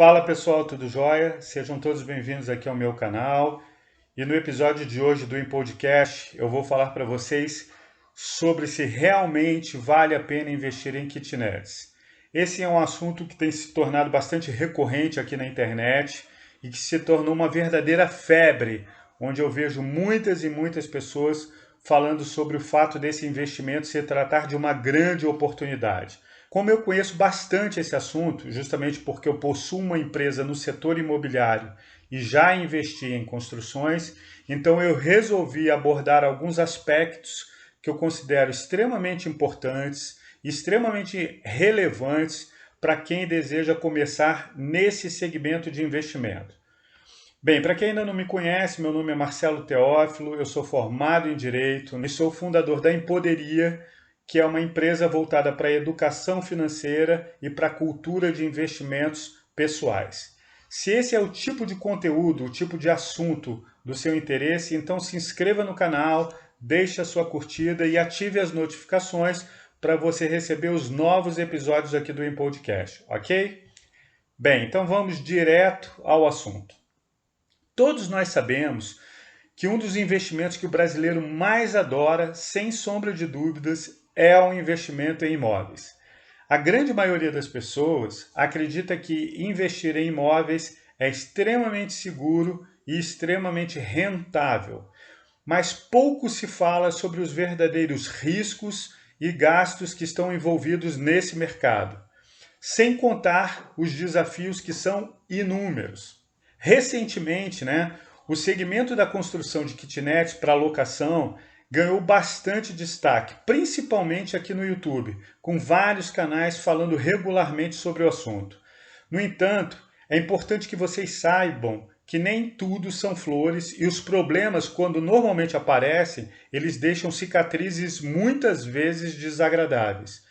Fala pessoal, tudo jóia? Sejam todos bem-vindos aqui ao meu canal. E no episódio de hoje do Podcast, eu vou falar para vocês sobre se realmente vale a pena investir em kitnets. Esse é um assunto que tem se tornado bastante recorrente aqui na internet e que se tornou uma verdadeira febre, onde eu vejo muitas e muitas pessoas falando sobre o fato desse investimento se tratar de uma grande oportunidade. Como eu conheço bastante esse assunto, justamente porque eu possuo uma empresa no setor imobiliário e já investi em construções, então eu resolvi abordar alguns aspectos que eu considero extremamente importantes, extremamente relevantes para quem deseja começar nesse segmento de investimento. Bem, para quem ainda não me conhece, meu nome é Marcelo Teófilo, eu sou formado em Direito e sou fundador da Empoderia, que é uma empresa voltada para a educação financeira e para a cultura de investimentos pessoais. Se esse é o tipo de conteúdo, o tipo de assunto do seu interesse, então se inscreva no canal, deixe a sua curtida e ative as notificações para você receber os novos episódios aqui do Podcast, ok? Bem, então vamos direto ao assunto. Todos nós sabemos que um dos investimentos que o brasileiro mais adora, sem sombra de dúvidas, é o investimento em imóveis. A grande maioria das pessoas acredita que investir em imóveis é extremamente seguro e extremamente rentável, mas pouco se fala sobre os verdadeiros riscos e gastos que estão envolvidos nesse mercado, sem contar os desafios que são inúmeros. Recentemente, o segmento da construção de kitnets para locação ganhou bastante destaque, principalmente aqui no YouTube, com vários canais falando regularmente sobre o assunto. No entanto, é importante que vocês saibam que nem tudo são flores e os problemas, quando normalmente aparecem, eles deixam cicatrizes muitas vezes desagradáveis.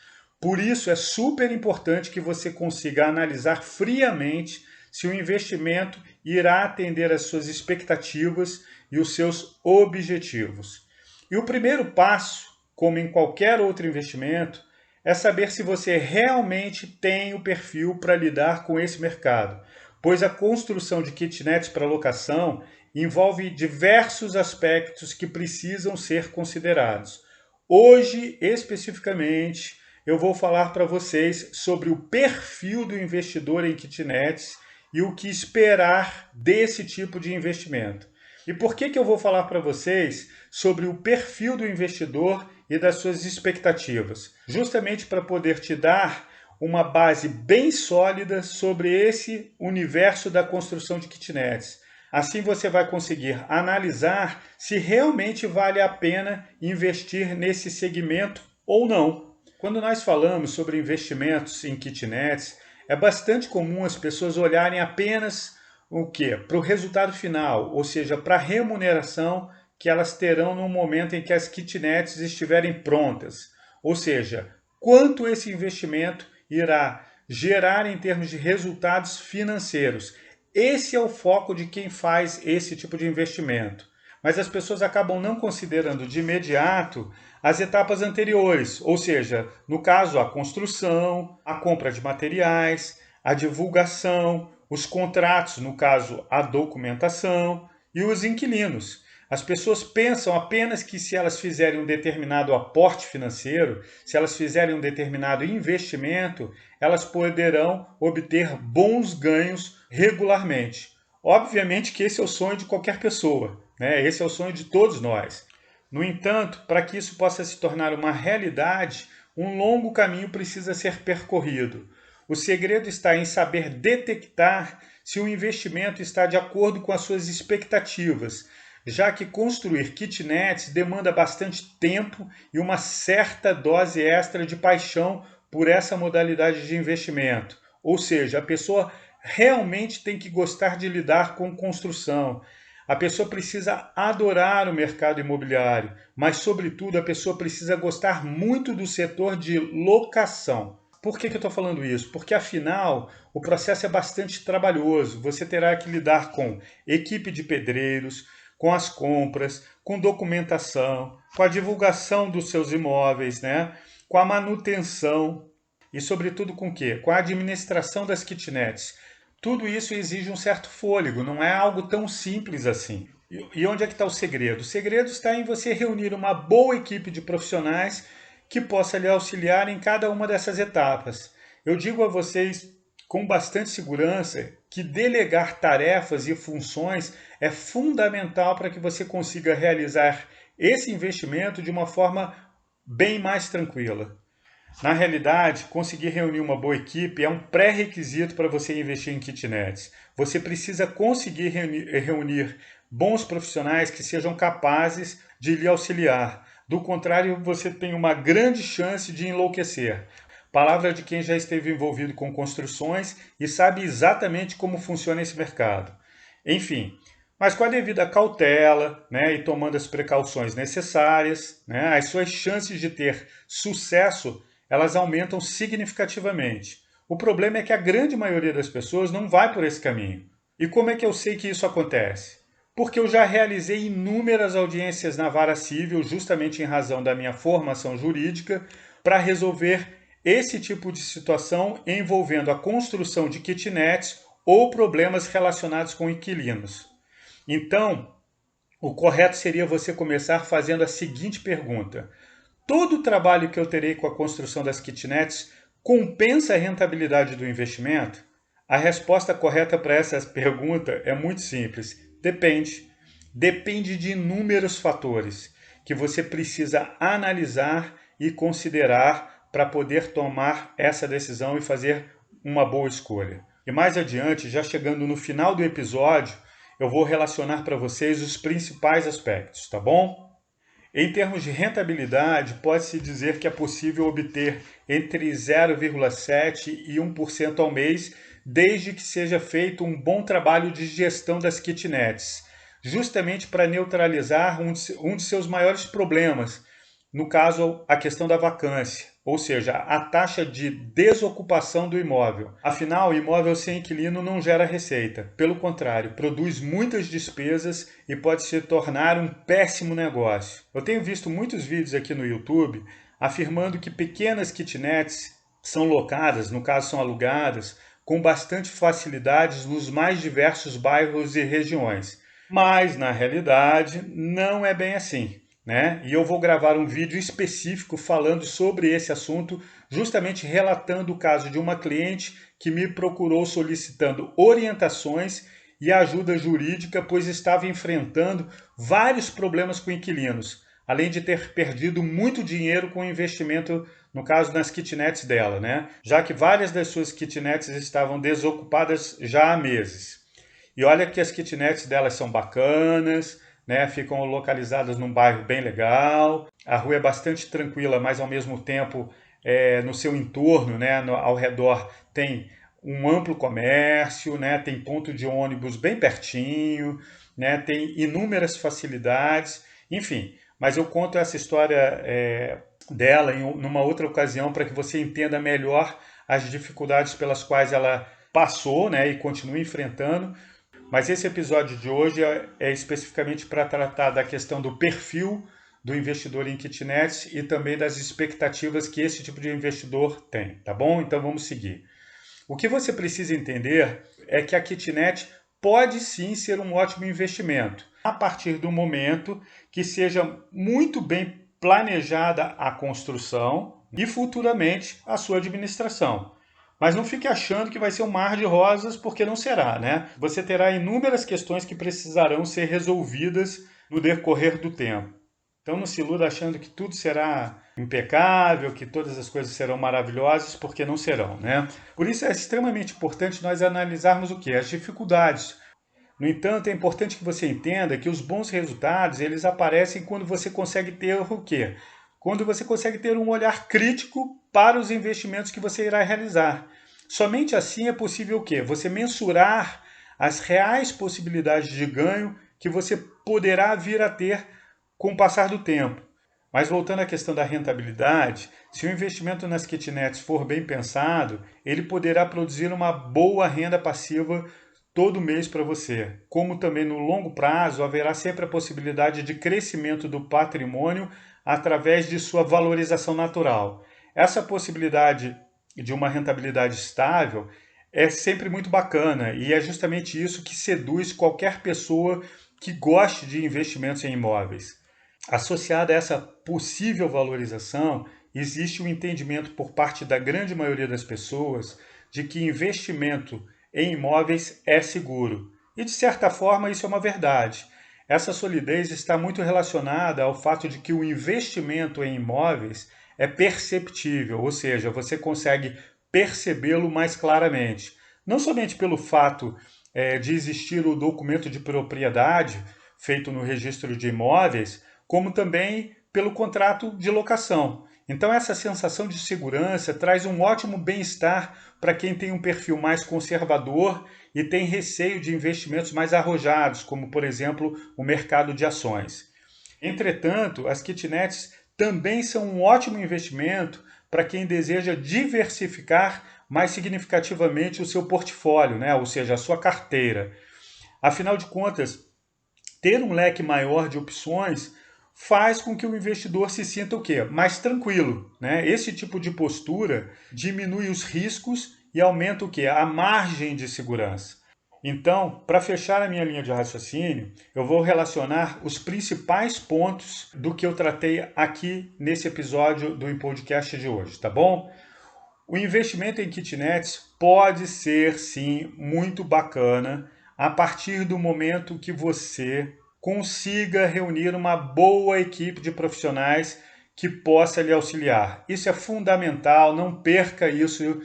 Por isso, é super importante que você consiga analisar friamente se o investimento irá atender às suas expectativas e os seus objetivos. E o primeiro passo, como em qualquer outro investimento, é saber se você realmente tem o perfil para lidar com esse mercado, pois a construção de kitnets para locação envolve diversos aspectos que precisam ser considerados. Hoje, especificamente, eu vou falar para vocês sobre o perfil do investidor em kitnets e o que esperar desse tipo de investimento. E por que eu vou falar para vocês sobre o perfil do investidor e das suas expectativas? Justamente para poder te dar uma base bem sólida sobre esse universo da construção de kitnets. Assim você vai conseguir analisar se realmente vale a pena investir nesse segmento ou não. Quando nós falamos sobre investimentos em kitnets, é bastante comum as pessoas olharem apenas o quê? Para o resultado final, ou seja, para a remuneração que elas terão no momento em que as kitnets estiverem prontas. Ou seja, quanto esse investimento irá gerar em termos de resultados financeiros. Esse é o foco de quem faz esse tipo de investimento. Mas as pessoas acabam não considerando de imediato as etapas anteriores, ou seja, no caso, a construção, a compra de materiais, a divulgação, os contratos, no caso, a documentação e os inquilinos. As pessoas pensam apenas que se elas fizerem um determinado aporte financeiro, se elas fizerem um determinado investimento, elas poderão obter bons ganhos regularmente. Obviamente que esse é o sonho de qualquer pessoa, Esse é o sonho de todos nós. No entanto, para que isso possa se tornar uma realidade, um longo caminho precisa ser percorrido. O segredo está em saber detectar se o investimento está de acordo com as suas expectativas, já que construir kitnets demanda bastante tempo e uma certa dose extra de paixão por essa modalidade de investimento. Ou seja, a pessoa realmente tem que gostar de lidar com construção. A pessoa precisa adorar o mercado imobiliário, mas, sobretudo, a pessoa precisa gostar muito do setor de locação. Por que eu estou falando isso? Porque, afinal, o processo é bastante trabalhoso. Você terá que lidar com equipe de pedreiros, com as compras, com documentação, com a divulgação dos seus imóveis, com a manutenção e, sobretudo, com o quê? Com a administração das kitnets. tudo isso exige um certo fôlego, não é algo tão simples assim. E onde é que está o segredo? O segredo está em você reunir uma boa equipe de profissionais que possa lhe auxiliar em cada uma dessas etapas. Eu digo a vocês com bastante segurança que delegar tarefas e funções é fundamental para que você consiga realizar esse investimento de uma forma bem mais tranquila. Na realidade, conseguir reunir uma boa equipe é um pré-requisito para você investir em kitnets. Você precisa conseguir reunir bons profissionais que sejam capazes de lhe auxiliar. Do contrário, você tem uma grande chance de enlouquecer. Palavra de quem já esteve envolvido com construções e sabe exatamente como funciona esse mercado. Enfim, mas com a devida cautela, né, e tomando as precauções necessárias, né, as suas chances de ter sucesso elas aumentam significativamente. O problema é que a grande maioria das pessoas não vai por esse caminho. E como é que eu sei que isso acontece? Porque eu já realizei inúmeras audiências na vara civil, justamente em razão da minha formação jurídica, para resolver esse tipo de situação envolvendo a construção de kitnets ou problemas relacionados com inquilinos. Então, o correto seria você começar fazendo a seguinte pergunta: todo o trabalho que eu terei com a construção das kitnets compensa a rentabilidade do investimento? A resposta correta para essa pergunta é muito simples. Depende. Depende de inúmeros fatores que você precisa analisar e considerar para poder tomar essa decisão e fazer uma boa escolha. E mais adiante, já chegando no final do episódio, eu vou relacionar para vocês os principais aspectos, tá bom? Em termos de rentabilidade, pode-se dizer que é possível obter entre 0,7% e 1% ao mês, desde que seja feito um bom trabalho de gestão das kitnets, justamente para neutralizar um de seus maiores problemas, no caso, a questão da vacância, ou seja, a taxa de desocupação do imóvel. Afinal, o imóvel sem inquilino não gera receita. Pelo contrário, produz muitas despesas e pode se tornar um péssimo negócio. Eu tenho visto muitos vídeos aqui no YouTube afirmando que pequenas kitnets são locadas, no caso são alugadas, com bastante facilidades nos mais diversos bairros e regiões. Mas, na realidade, não é bem assim. Né? E eu vou gravar um vídeo específico falando sobre esse assunto, justamente relatando o caso de uma cliente que me procurou solicitando orientações e ajuda jurídica, pois estava enfrentando vários problemas com inquilinos, além de ter perdido muito dinheiro com o investimento, no caso, nas kitnets dela, né? Já que várias das suas kitnets estavam desocupadas já há meses. E olha que as kitnets delas são bacanas, né, ficam localizadas num bairro bem legal, a rua é bastante tranquila, mas ao mesmo tempo no seu entorno, né, ao redor tem um amplo comércio, né, tem ponto de ônibus bem pertinho, né, tem inúmeras facilidades, enfim. Mas eu conto essa história dela numa outra ocasião para que você entenda melhor as dificuldades pelas quais ela passou, né, e continua enfrentando. Mas esse episódio de hoje é especificamente para tratar da questão do perfil do investidor em kitnets e também das expectativas que esse tipo de investidor tem, tá bom? Então vamos seguir. O que você precisa entender é que a kitnet pode sim ser um ótimo investimento, a partir do momento que seja muito bem planejada a construção e futuramente a sua administração. Mas não fique achando que vai ser um mar de rosas, porque não será, né? Você terá inúmeras questões que precisarão ser resolvidas no decorrer do tempo. Então não se iluda achando que tudo será impecável, que todas as coisas serão maravilhosas, porque não serão, né? Por isso é extremamente importante nós analisarmos o quê? As dificuldades. No entanto, é importante que você entenda que os bons resultados, eles aparecem quando você consegue ter o quê? Quando você consegue ter um olhar crítico para os investimentos que você irá realizar. Somente assim é possível o quê? Você mensurar as reais possibilidades de ganho que você poderá vir a ter com o passar do tempo. Mas voltando à questão da rentabilidade, se o investimento nas kitnets for bem pensado, ele poderá produzir uma boa renda passiva todo mês para você. Como também no longo prazo haverá sempre a possibilidade de crescimento do patrimônio através de sua valorização natural. Essa possibilidade de uma rentabilidade estável, é sempre muito bacana e é justamente isso que seduz qualquer pessoa que goste de investimentos em imóveis. Associada a essa possível valorização, existe um entendimento por parte da grande maioria das pessoas de que investimento em imóveis é seguro. E de certa forma isso é uma verdade. Essa solidez está muito relacionada ao fato de que o investimento em imóveis é perceptível, ou seja, você consegue percebê-lo mais claramente. Não somente pelo fato de existir o documento de propriedade feito no registro de imóveis, como também pelo contrato de locação. Então, essa sensação de segurança traz um ótimo bem-estar para quem tem um perfil mais conservador e tem receio de investimentos mais arrojados, como, por exemplo, o mercado de ações. Entretanto, as kitnets também são um ótimo investimento para quem deseja diversificar mais significativamente o seu portfólio, né? Ou seja, a sua carteira. Afinal de contas, ter um leque maior de opções faz com que o investidor se sinta o quê? Mais tranquilo, né? Esse tipo de postura diminui os riscos e aumenta o quê? A margem de segurança. Então, para fechar a minha linha de raciocínio, eu vou relacionar os principais pontos do que eu tratei aqui nesse episódio do podcast de hoje, tá bom? O investimento em kitnets pode ser, sim, muito bacana a partir do momento que você consiga reunir uma boa equipe de profissionais que possa lhe auxiliar. Isso é fundamental, não perca isso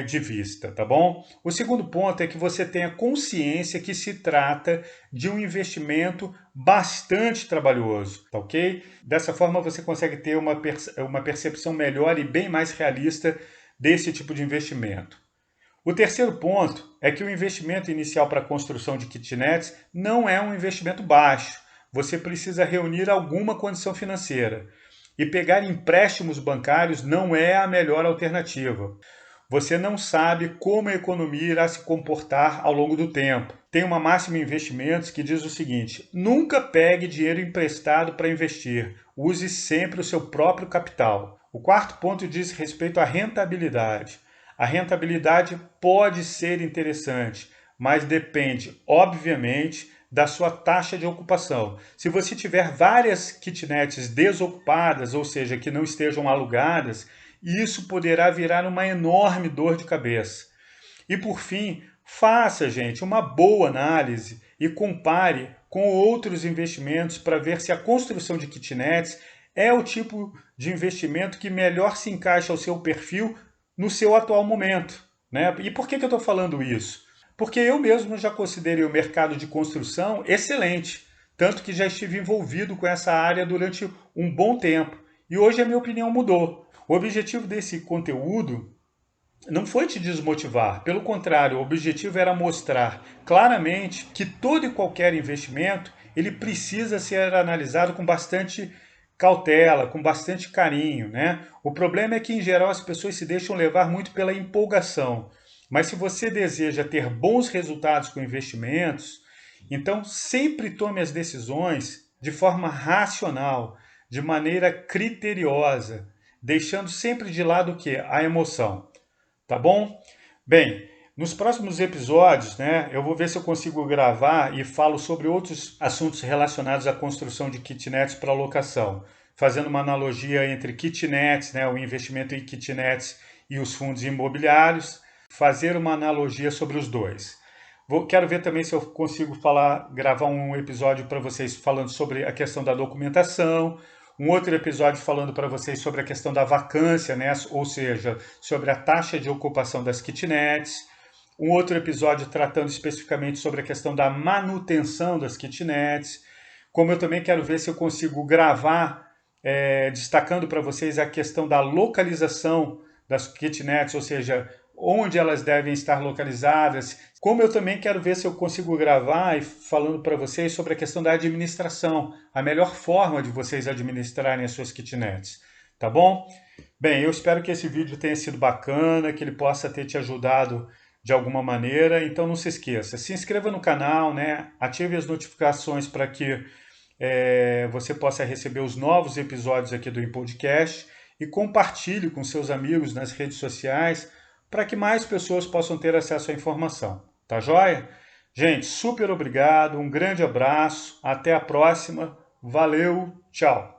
de vista, tá bom? O segundo ponto é que você tenha consciência que se trata de um investimento bastante trabalhoso, tá ok? Dessa forma você consegue ter uma percepção melhor e bem mais realista desse tipo de investimento. O terceiro ponto é que o investimento inicial para a construção de kitnets não é um investimento baixo. Você precisa reunir alguma condição financeira. E pegar empréstimos bancários não é a melhor alternativa. Você não sabe como a economia irá se comportar ao longo do tempo. Tem uma máxima em investimentos que diz o seguinte: nunca pegue dinheiro emprestado para investir. Use sempre o seu próprio capital. O quarto ponto diz respeito à rentabilidade. A rentabilidade pode ser interessante, mas depende, obviamente, da sua taxa de ocupação. Se você tiver várias kitnets desocupadas, ou seja, que não estejam alugadas, isso poderá virar uma enorme dor de cabeça. E por fim, faça, gente, uma boa análise e compare com outros investimentos para ver se a construção de kitnets é o tipo de investimento que melhor se encaixa ao seu perfil no seu atual momento, né? E por que eu estou falando isso? Porque eu mesmo já considerei o mercado de construção excelente, tanto que já estive envolvido com essa área durante um bom tempo. E hoje a minha opinião mudou. O objetivo desse conteúdo não foi te desmotivar, pelo contrário, o objetivo era mostrar claramente que todo e qualquer investimento ele precisa ser analisado com bastante cautela, com bastante carinho, né? O problema é que em geral as pessoas se deixam levar muito pela empolgação. Mas se você deseja ter bons resultados com investimentos, então sempre tome as decisões de forma racional, de maneira criteriosa, deixando sempre de lado o que? A emoção. Tá bom? Bem, nos próximos episódios, né, eu vou ver se eu consigo gravar e falo sobre outros assuntos relacionados à construção de kitnets para locação, fazendo uma analogia entre kitnets, né, o investimento em kitnets e os fundos imobiliários, fazer uma analogia sobre os dois. Quero ver também se eu consigo gravar um episódio para vocês falando sobre a questão da documentação, um outro episódio falando para vocês sobre a questão da vacância, né? Ou seja, sobre a taxa de ocupação das kitnets. Um outro episódio tratando especificamente sobre a questão da manutenção das kitnets. Como eu também quero ver se eu consigo gravar destacando para vocês a questão da localização das kitnets, ou seja, onde elas devem estar localizadas. Como eu também quero ver se eu consigo gravar e falando para vocês sobre a questão da administração, a melhor forma de vocês administrarem as suas kitnets, tá bom? Bem, eu espero que esse vídeo tenha sido bacana, que ele possa ter te ajudado de alguma maneira. Então não se esqueça, se inscreva no canal, né? Ative as notificações para que você possa receber os novos episódios aqui do podcast e compartilhe com seus amigos nas redes sociais para que mais pessoas possam ter acesso à informação. Tá joia? Gente, super obrigado, um grande abraço, até a próxima, valeu, tchau!